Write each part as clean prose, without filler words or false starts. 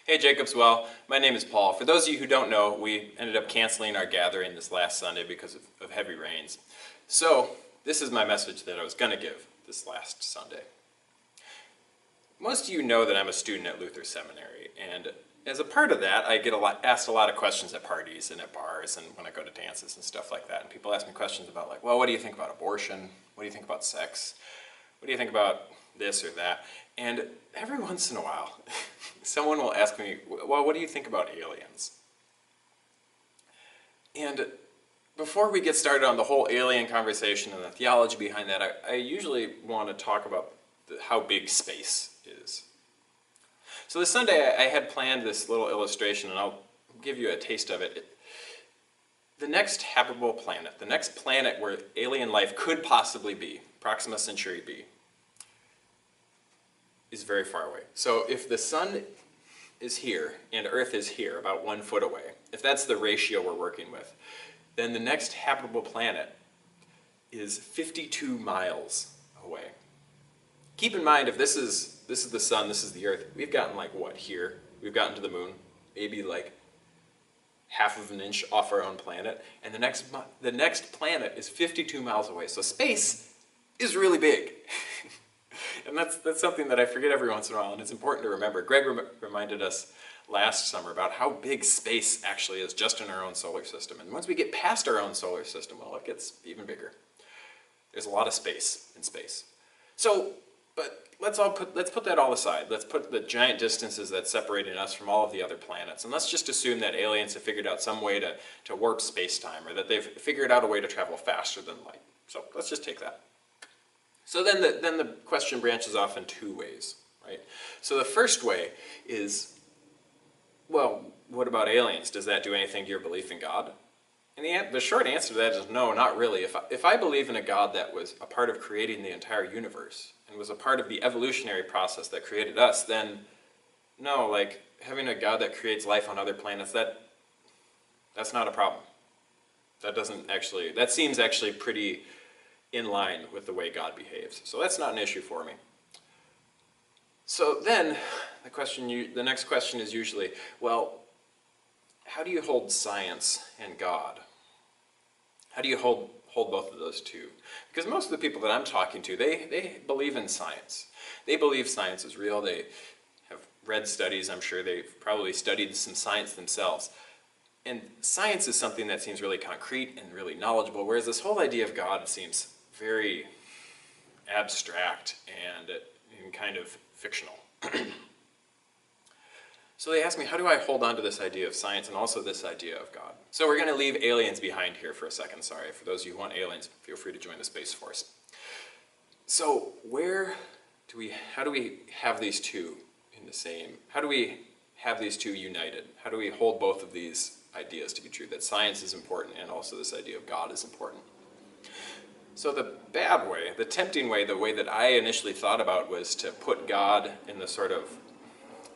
Hey Jacobs, well, my name is Paul. For those of you who don't know, we ended up canceling our gathering this last Sunday because of heavy rains. So, this is my message that I was going to give this last Sunday. Most of you know that I'm a student at Luther Seminary, and as a part of that, I get asked a lot of questions at parties and at bars and when I go to dances and stuff like that. And people ask me questions about like, well, what do you think about abortion? What do you think about sex? What do you think about this or that? And every once in a while, someone will ask me, well, what do you think about aliens? And before we get started on the whole alien conversation and the theology behind that, I usually want to talk about how big space is. So this Sunday I had planned this little illustration, and I'll give you a taste of it. The next habitable planet, the next planet where alien life could possibly be, Proxima Centauri b, is very far away. So if the sun is here and Earth is here, about 1 foot away, if that's the ratio we're working with, then the next habitable planet is 52 miles away. Keep in mind, if this is the sun, this is the Earth, we've gotten like what here? We've gotten to the moon, maybe like half of an inch off our own planet, and the next planet is 52 miles away. So space is really big. And that's something that I forget every once in a while, and it's important to remember. Greg reminded us last summer about how big space actually is just in our own solar system. And once we get past our own solar system, well, it gets even bigger. There's a lot of space in space. So, but let's put that all aside. Let's put the giant distances that's separating us from all of the other planets, and let's just assume that aliens have figured out some way to warp space-time, or that they've figured out a way to travel faster than light. So let's just take that. So then the question branches off in two ways, right? So the first way is, well, what about aliens? Does that do anything to your belief in God? And the short answer to that is no, not really. If I believe in a God that was a part of creating the entire universe and was a part of the evolutionary process that created us, then no, like having a God that creates life on other planets, that's not a problem. That seems actually pretty in line with the way God behaves. So that's not an issue for me. So then the next question is usually, well, how do you hold science and God? How do you hold both of those two? Because most of the people that I'm talking to, they believe in science. They believe science is real. They have read studies. I'm sure they've probably studied some science themselves. And science is something that seems really concrete and really knowledgeable, whereas this whole idea of God seems very abstract and kind of fictional. So they asked me, how do I hold on to this idea of science and also this idea of God? So we're going to leave aliens behind here for a second. Sorry, for those of you who want aliens, feel free to join the Space Force. So how do we have these two in the same, how do we have these two united? How do we hold both of these ideas to be true, that science is important and also this idea of God is important? So the bad way, the tempting way, the way that I initially thought about was to put God in the sort of,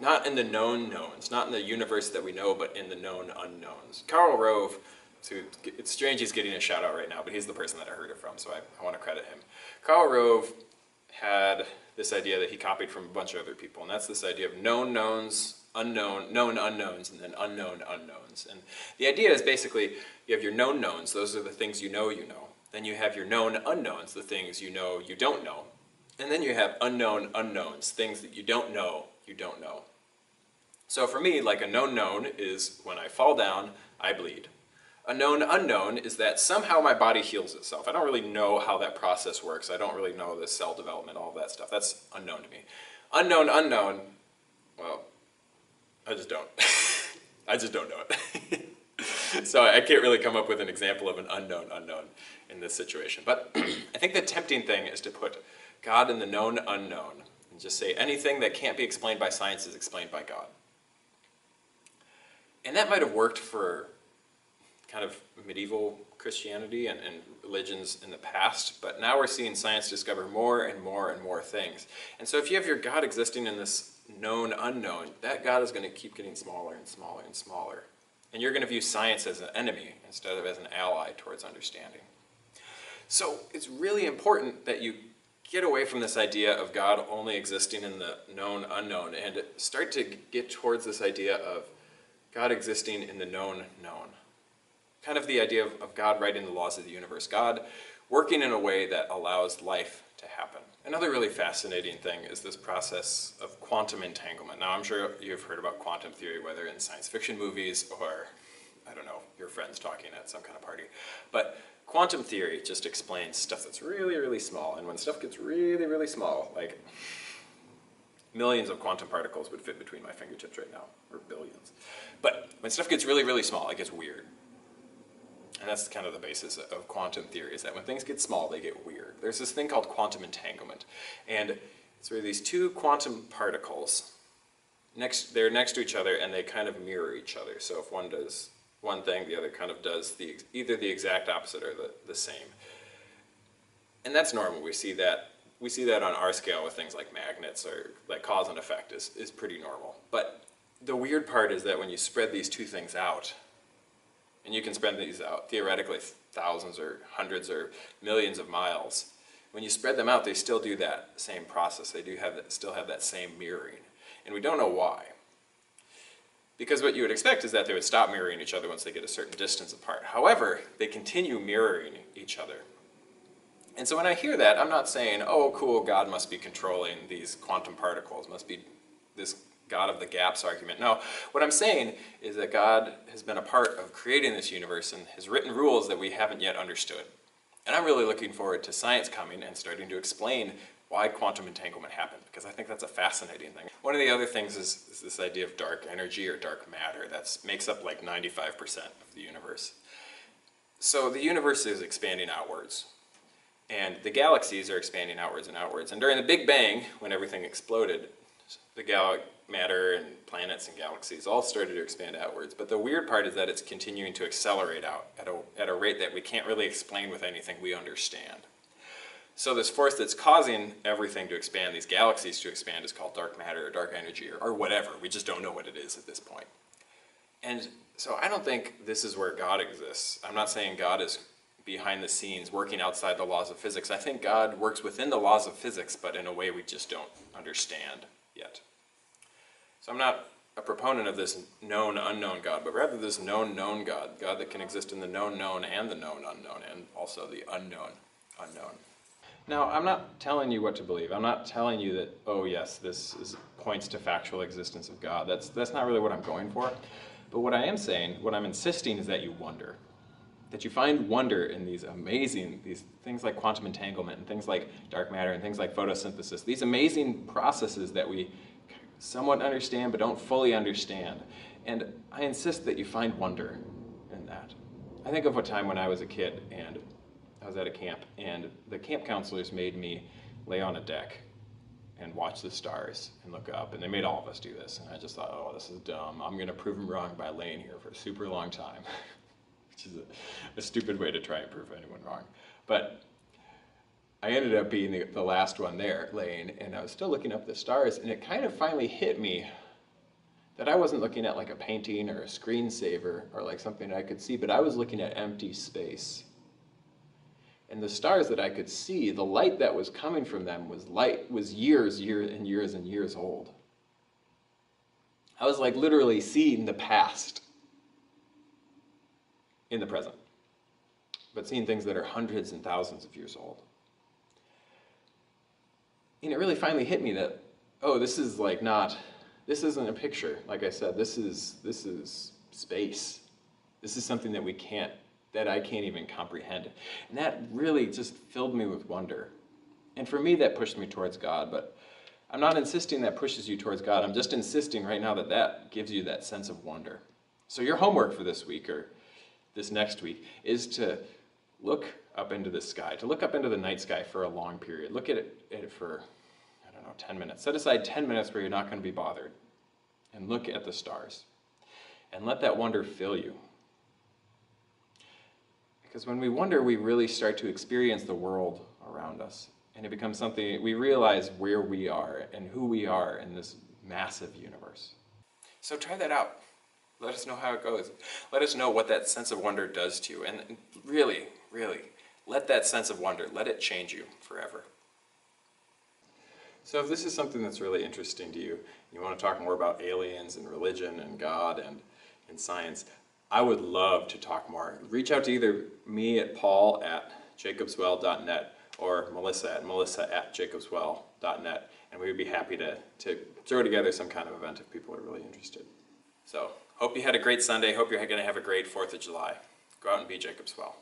not in the known knowns, not in the universe that we know, but in the known unknowns. Karl Rove, it's strange he's getting a shout out right now, but he's the person that I heard it from, so I want to credit him. Karl Rove had this idea that he copied from a bunch of other people, and that's this idea of known knowns, known unknowns, and then unknown unknowns. And the idea is basically, you have your known knowns, those are the things you know you know. Then you have your known unknowns, the things you know you don't know. And then you have unknown unknowns, things that you don't know you don't know. So for me, like a known known is when I fall down, I bleed. A known unknown is that somehow my body heals itself. I don't really know how that process works. I don't really know the cell development, all of that stuff. That's unknown to me. Unknown unknown, well, I just don't. I just don't know it. So I can't really come up with an example of an unknown unknown in this situation. But I think the tempting thing is to put God in the known unknown and just say anything that can't be explained by science is explained by God. And that might have worked for kind of medieval Christianity and religions in the past, but now we're seeing science discover more and more and more things. And so if you have your God existing in this known unknown, that God is going to keep getting smaller and smaller and smaller. And you're going to view science as an enemy instead of as an ally towards understanding. So it's really important that you get away from this idea of God only existing in the known unknown and start to get towards this idea of God existing in the known known. Kind of the idea of God writing the laws of the universe, God working in a way that allows life to happen. Another really fascinating thing is this process of quantum entanglement. Now, I'm sure you've heard about quantum theory, whether in science fiction movies or, I don't know, your friends talking at some kind of party. But quantum theory just explains stuff that's really, really small. And when stuff gets really, really small, like millions of quantum particles would fit between my fingertips right now, or billions. But when stuff gets really, really small, it gets weird. And that's kind of the basis of quantum theory, is that when things get small, they get weird. There's this thing called quantum entanglement. And it's where these two quantum particles, they're next to each other and they kind of mirror each other. So if one does one thing, the other kind of does either the exact opposite or the same. And that's normal. We see that on our scale with things like magnets, or like cause and effect is pretty normal. But the weird part is that when you spread these two things out, and you can spread these out theoretically thousands or hundreds or millions of miles, when you spread them out, they still do that same process. They still have that same mirroring. And we don't know why. Because what you would expect is that they would stop mirroring each other once they get a certain distance apart. However, they continue mirroring each other. And so when I hear that, I'm not saying, oh, cool, God must be controlling these quantum particles, must be this God of the gaps argument. No, what I'm saying is that God has been a part of creating this universe and has written rules that we haven't yet understood. And I'm really looking forward to science coming and starting to explain why quantum entanglement happened, because I think that's a fascinating thing. One of the other things is this idea of dark energy or dark matter that makes up like 95% of the universe. So the universe is expanding outwards, and the galaxies are expanding outwards and outwards. And during the Big Bang, when everything exploded, the matter and planets and galaxies all started to expand outwards. But the weird part is that it's continuing to accelerate out at a rate that we can't really explain with anything we understand. So this force that's causing everything to expand, these galaxies to expand, is called dark matter or dark energy or whatever. We just don't know what it is at this point. And so I don't think this is where God exists. I'm not saying God is behind the scenes working outside the laws of physics. I think God works within the laws of physics, but in a way we just don't understand yet. So I'm not a proponent of this known unknown God, but rather this known known God, God that can exist in the known known and the known unknown, and also the unknown unknown. Now, I'm not telling you what to believe. I'm not telling you that, oh yes, points to factual existence of God. That's not really what I'm going for. But what I am saying, what I'm insisting, is that you wonder. That you find wonder in these things like quantum entanglement and things like dark matter and things like photosynthesis, these amazing processes that we somewhat understand but don't fully understand. And I insist that you find wonder in that. I think of a time when I was a kid and I was at a camp, and the camp counselors made me lay on a deck and watch the stars and look up, and they made all of us do this. And I just thought, oh, this is dumb. I'm going to prove them wrong by laying here for a super long time. Which is a stupid way to try and prove anyone wrong. But I ended up being the last one there laying, and I was still looking up at the stars, and it kind of finally hit me that I wasn't looking at like a painting or a screensaver or like something I could see, but I was looking at empty space. And the stars that I could see, the light that was coming from them was years and years old. I was like literally seeing the past in the present, but seeing things that are hundreds and thousands of years old. And it really finally hit me that, oh, this isn't a picture. Like I said, this is space. This is something that I can't even comprehend. And that really just filled me with wonder. And for me, that pushed me towards God, but I'm not insisting that pushes you towards God. I'm just insisting right now that gives you that sense of wonder. So your homework for this week, or this next week, is to look up into the sky, to look up into the night sky for a long period. Look at it for, 10 minutes. Set aside 10 minutes where you're not going to be bothered, and look at the stars. And let that wonder fill you. Because when we wonder, we really start to experience the world around us. And it becomes something, we realize where we are and who we are in this massive universe. So try that out. Let us know how it goes. Let us know what that sense of wonder does to you. And really, really, let that sense of wonder, let it change you forever. So if this is something that's really interesting to you, you want to talk more about aliens and religion and God and science, I would love to talk more. Reach out to either me at paul@jacobswell.net or melissa@jacobswell.net, and we would be happy to throw together some kind of event if people are really interested. So, hope you had a great Sunday. Hope you're going to have a great 4th of July. Go out and be Jacobswell.